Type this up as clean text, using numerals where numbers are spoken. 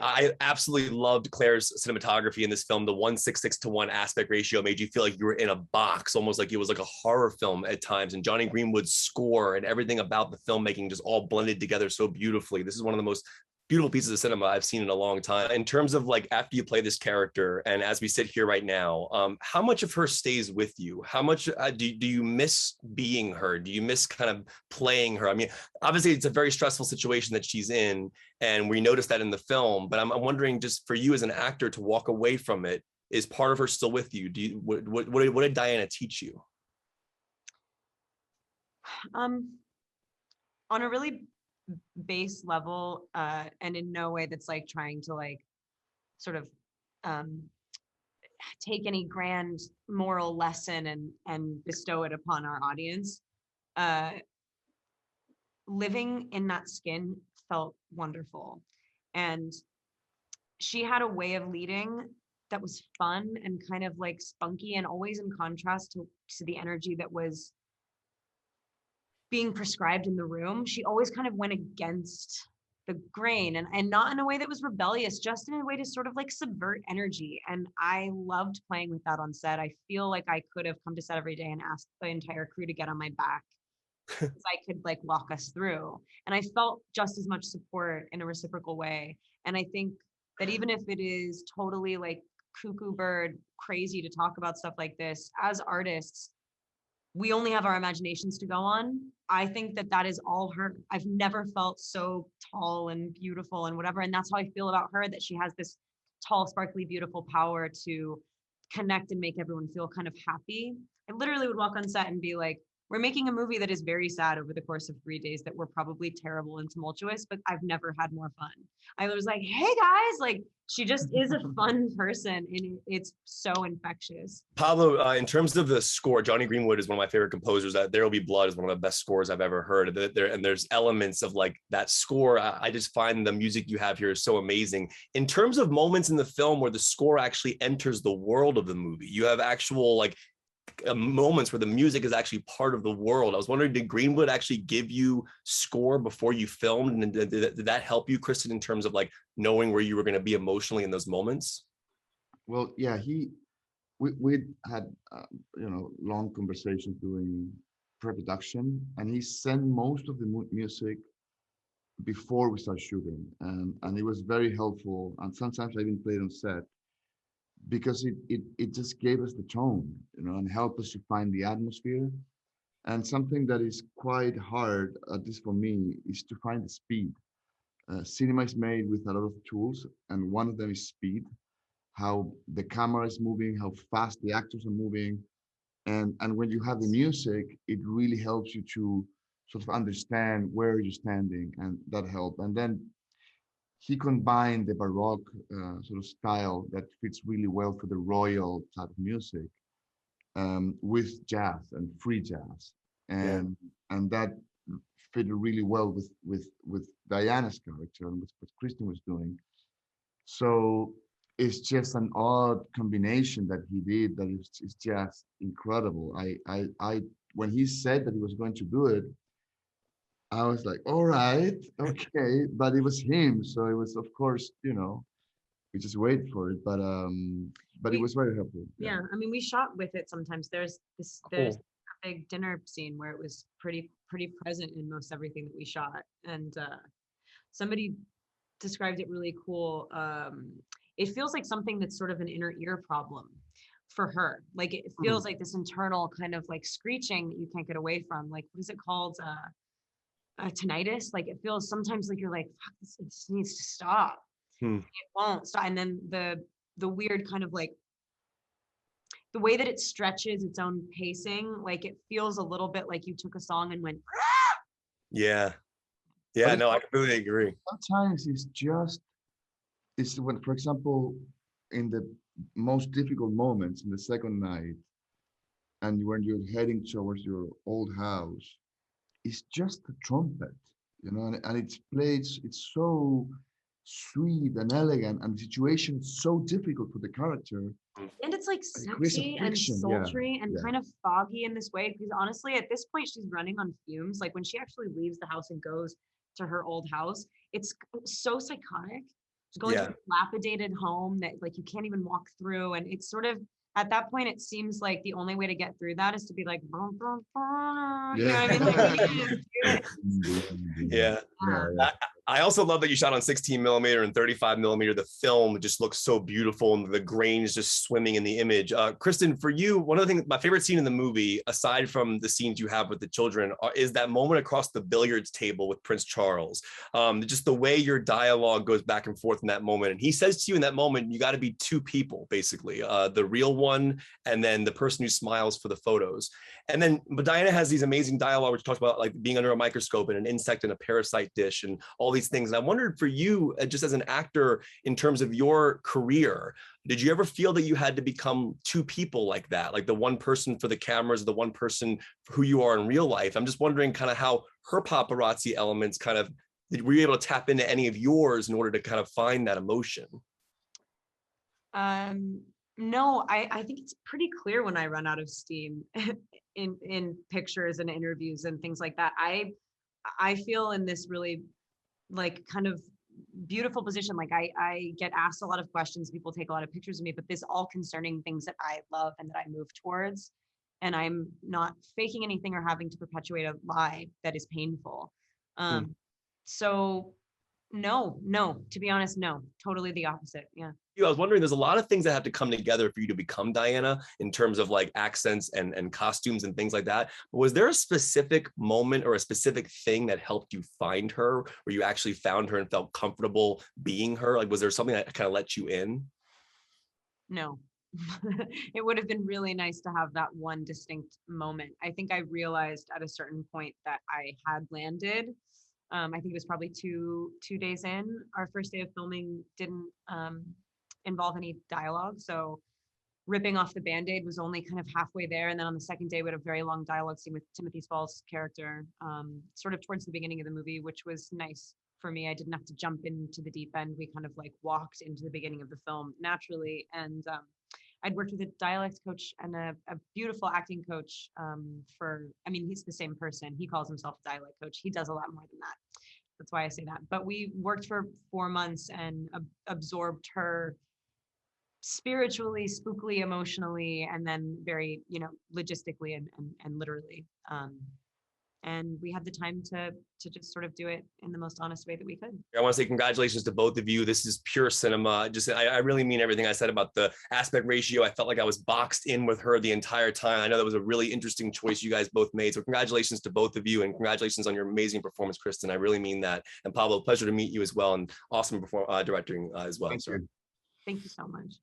I absolutely loved Claire's cinematography in this film. The 1:6:6 aspect ratio made you feel like you were in a box, almost like it was like a horror film at times. And Jonny Greenwood's score and everything about the filmmaking just all blended together so beautifully. This is one of the most beautiful pieces of cinema I've seen in a long time. In terms of like after you play this character, and as we sit here right now, how much of her stays with you? How much do you miss being her? Do you miss kind of playing her? I mean, obviously it's a very stressful situation that she's in, and we noticed that in the film, but I'm wondering, just for you as an actor to walk away from it, is part of her still with you? What did Diana teach you? On a really base level, and in no way that's like trying to like sort of take any grand moral lesson and bestow it upon our audience. Living in that skin felt wonderful, and she had a way of leading that was fun and kind of like spunky and always in contrast to the energy that was being prescribed in the room. She always kind of went against the grain, and not in a way that was rebellious, just in a way to sort of like subvert energy. And I loved playing with that on set. I feel like I could have come to set every day and asked the entire crew to get on my back because I could like walk us through. And I felt just as much support in a reciprocal way. And I think that even if it is totally like cuckoo bird crazy to talk about stuff like this, as artists, we only have our imaginations to go on. I think that that is all her. I've never felt so tall and beautiful and whatever. And that's how I feel about her, that she has this tall, sparkly, beautiful power to connect and make everyone feel kind of happy. I literally would walk on set and be like, we're making a movie that is very sad over the course of 3 days that were probably terrible and tumultuous, but I've never had more fun. I was like, hey guys, like she just is a fun person and it's so infectious. Pablo, in terms of the score, Jonny Greenwood is one of my favorite composers. That There Will Be Blood is one of the best scores I've ever heard. And there's elements of like that score. I just find the music you have here is so amazing. In terms of moments in the film where the score actually enters the world of the movie, you have actual like moments where the music is actually part of the world. I was wondering, did Greenwood actually give you score before you filmed? And did that help you, Kristen, in terms of like knowing where you were going to be emotionally in those moments? Well, yeah, we had long conversations during pre-production, and he sent most of the music before we start shooting, and it was very helpful. And sometimes I even played on set because it just gave us the tone, and helped us to find the atmosphere. And something that is quite hard, at least for me, is to find the speed. Cinema is made with a lot of tools, and one of them is speed. How the camera is moving, how fast the actors are moving, and when you have the music, it really helps you to sort of understand where you're standing, and that helped. And then he combined the baroque sort of style that fits really well for the royal type of music with jazz and free jazz, and that fit really well with Diana's character and with what Kristen was doing. So it's just an odd combination that he did that is just incredible. I when he said that he was going to do it, I was like, all right, okay, but it was him, so it was, of course, we just wait for it, but it was very helpful. Yeah, I mean, we shot with it sometimes. There's a big dinner scene where it was pretty present in most everything that we shot, and somebody described it really cool. It feels like something that's sort of an inner ear problem for her. Like it feels like this internal kind of like screeching that you can't get away from. Like, what is it called? Tinnitus. Like it feels sometimes like you're like, fuck, this needs to stop. It won't stop. And then the weird kind of like the way that it stretches its own pacing, like it feels a little bit like you took a song and went, ah! Yeah, no, I completely agree. Sometimes it's when, for example, in the most difficult moments in the second night, and when you're heading towards your old house, it's just a trumpet, and it's played, it's so sweet and elegant, and the situation is so difficult for the character. And it's like sexy and sultry and kind of foggy in this way, because honestly, at this point, she's running on fumes. Like when she actually leaves the house and goes to her old house, it's so psychotic. Just going to a dilapidated home that like you can't even walk through. And it's sort of, at that point, it seems like the only way to get through that is to be like, brum, brum, brum, you know what I mean? Like, you just do it. Yeah. I also love that you shot on 16 millimeter and 35 millimeter. The film just looks so beautiful and the grains just swimming in the image. Kristen, for you, one of the things, my favorite scene in the movie, aside from the scenes you have with the children, is that moment across the billiards table with Prince Charles. Just the way your dialogue goes back and forth in that moment. And he says to you in that moment, you got to be two people, basically, the real one and then the person who smiles for the photos. And then, but Diana has these amazing dialogue, which talks about like being under a microscope and an insect in a parasite dish and all these things. And I wondered for you, just as an actor, in terms of your career, did you ever feel that you had to become two people like that? Like the one person for the cameras, the one person for who you are in real life? I'm just wondering kind of how her paparazzi elements kind of, were you able to tap into any of yours in order to kind of find that emotion? No, I think it's pretty clear when I run out of steam in pictures and interviews and things like that. I feel in this really like kind of beautiful position. Like I get asked a lot of questions, people take a lot of pictures of me, but this all concerning things that I love and that I move towards. And I'm not faking anything or having to perpetuate a lie that is painful. So no, to be honest, no, totally the opposite. Yeah. I was wondering, there's a lot of things that have to come together for you to become Diana in terms of like accents and costumes and things like that. But was there a specific moment or a specific thing that helped you find her, where you actually found her and felt comfortable being her? Like, was there something that kind of let you in? No. It would have been really nice to have that one distinct moment. I think I realized at a certain point that I had landed. I think it was probably two days in. Our first day of filming didn't involve any dialogue. So ripping off the Band-Aid was only kind of halfway there. And then on the second day, we had a very long dialogue scene with Timothy Spall's character, sort of towards the beginning of the movie, which was nice for me. I didn't have to jump into the deep end. We kind of like walked into the beginning of the film naturally. And I'd worked with a dialect coach and a beautiful acting coach he's the same person. He calls himself a dialect coach. He does a lot more than that. That's why I say that. But we worked for 4 months and absorbed her spiritually, spookily, emotionally, and then very, logistically and literally. And we had the time to just sort of do it in the most honest way that we could. I want to say congratulations to both of you. This is pure cinema. I really mean everything I said about the aspect ratio. I felt like I was boxed in with her the entire time. I know that was a really interesting choice you guys both made. So congratulations to both of you, and congratulations on your amazing performance, Kristen. I really mean that. And Pablo, pleasure to meet you as well, and awesome directing as well. Thank you. Thank you so much.